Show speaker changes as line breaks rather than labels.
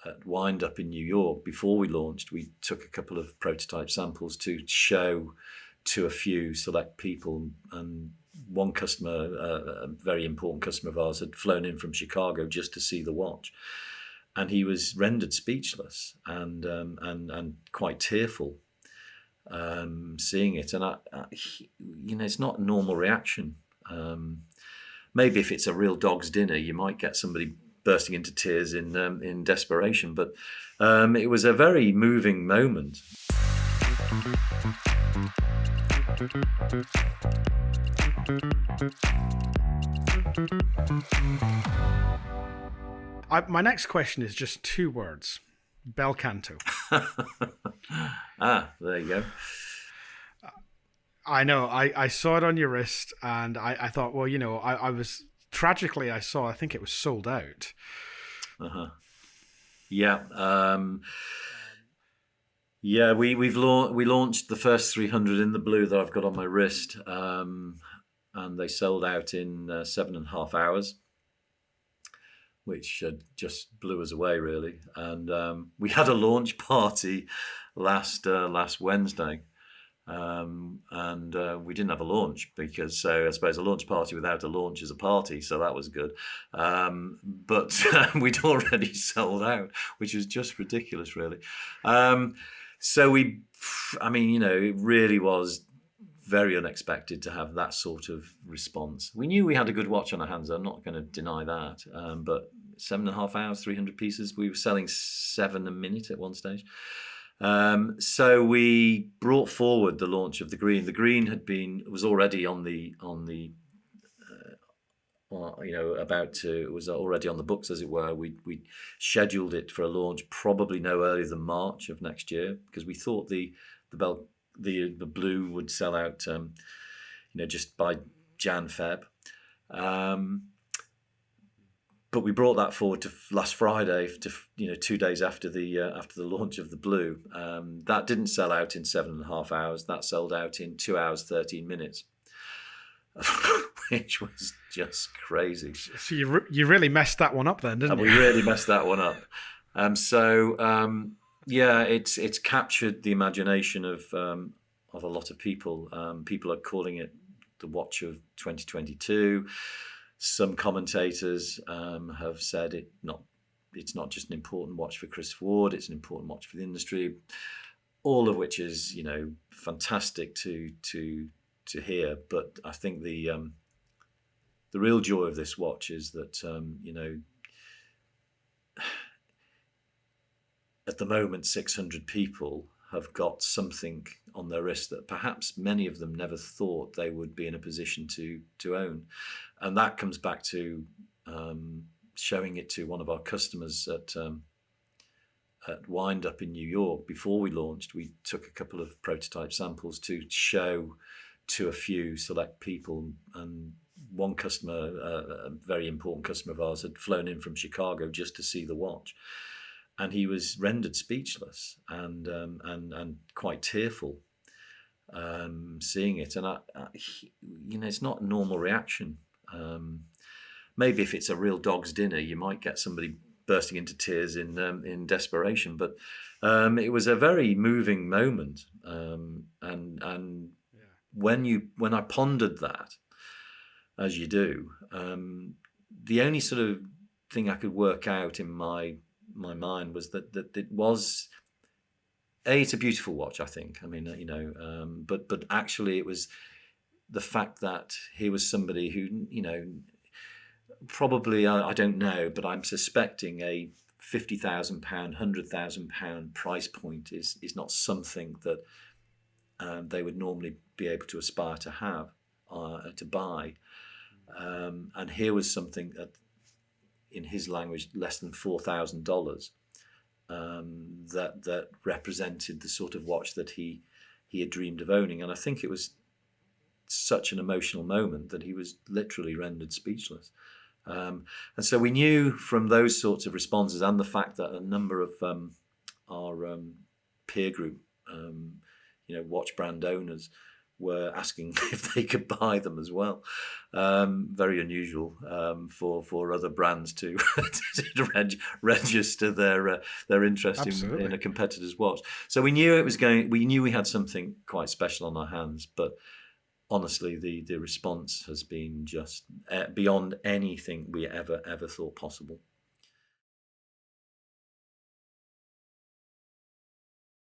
at Wind Up in New York, before we launched, we took a couple of prototype samples to show to a few select people. And one customer, a very important customer of ours, had flown in from Chicago just to see the watch. And he was rendered speechless and quite tearful seeing it. And it's not a normal reaction. Maybe if it's a real dog's dinner, you might get somebody bursting into tears in desperation. But it was a very moving moment.
My next question is just 2 words: Bel Canto.
There you go.
I know. I saw it on your wrist, and I thought, well, I was tragically, I think it was sold out.
Yeah. Yeah. We launched the first 300 in the blue that I've got on my wrist, and they sold out in 7.5 hours, which just blew us away, really. And we had a launch party last Wednesday. And we didn't have a launch because, I suppose a launch party without a launch is a party, so that was good. But we'd already sold out, which was just ridiculous, really. So it really was very unexpected to have that sort of response. We knew we had a good watch on our hands. I'm not going to deny that. But 7.5 hours, 300 pieces. We were selling 7 a minute at one stage. So we brought forward the launch of the green. The green was already it was already on the books, as it were. We scheduled it for a launch probably no earlier than March of next year, because we thought the blue would sell out, just by Jan-Feb. But we brought that forward to last Friday, to 2 days after the launch of the blue. That didn't sell out in 7.5 hours. That sold out in 2 hours 13 minutes, which was just crazy.
So you really messed that one up then, didn't you?
We really messed that one up. It's captured the imagination of a lot of people. People are calling it the watch of 2022. Some commentators have said it's not just an important watch for Chris Ward, it's an important watch for the industry. All of which is, fantastic to hear. But I think the real joy of this watch is that at the moment 600 people have got something on their wrist that perhaps many of them never thought they would be in a position to own. And that comes back to showing it to one of our customers at Wind Up in New York. Before we launched, we took a couple of prototype samples to show to a few select people. And one customer, a very important customer of ours, had flown in from Chicago just to see the watch. And he was rendered speechless and quite tearful seeing it. And it's not a normal reaction. Maybe if it's a real dog's dinner, you might get somebody bursting into tears in desperation. But it was a very moving moment. When I pondered that, as you do, the only sort of thing I could work out in my mind was that it was it's a beautiful watch, I think. I mean, but actually it was the fact that here was somebody who, probably, I don't know, but I'm suspecting a £50,000, £100,000 price point is not something that they would normally be able to aspire to have, to buy. And here was something that, in his language, less than $4,000, that represented the sort of watch that he had dreamed of owning. And I think it was such an emotional moment that he was literally rendered speechless. And so we knew from those sorts of responses, and the fact that a number of our peer group, watch brand owners, were asking if they could buy them as well. Very unusual for other brands to, to register their interest in
Absolutely.
a competitor's watch. So we knew it was going. We knew we had something quite special on our hands, but honestly, the response has been just beyond anything we ever thought possible.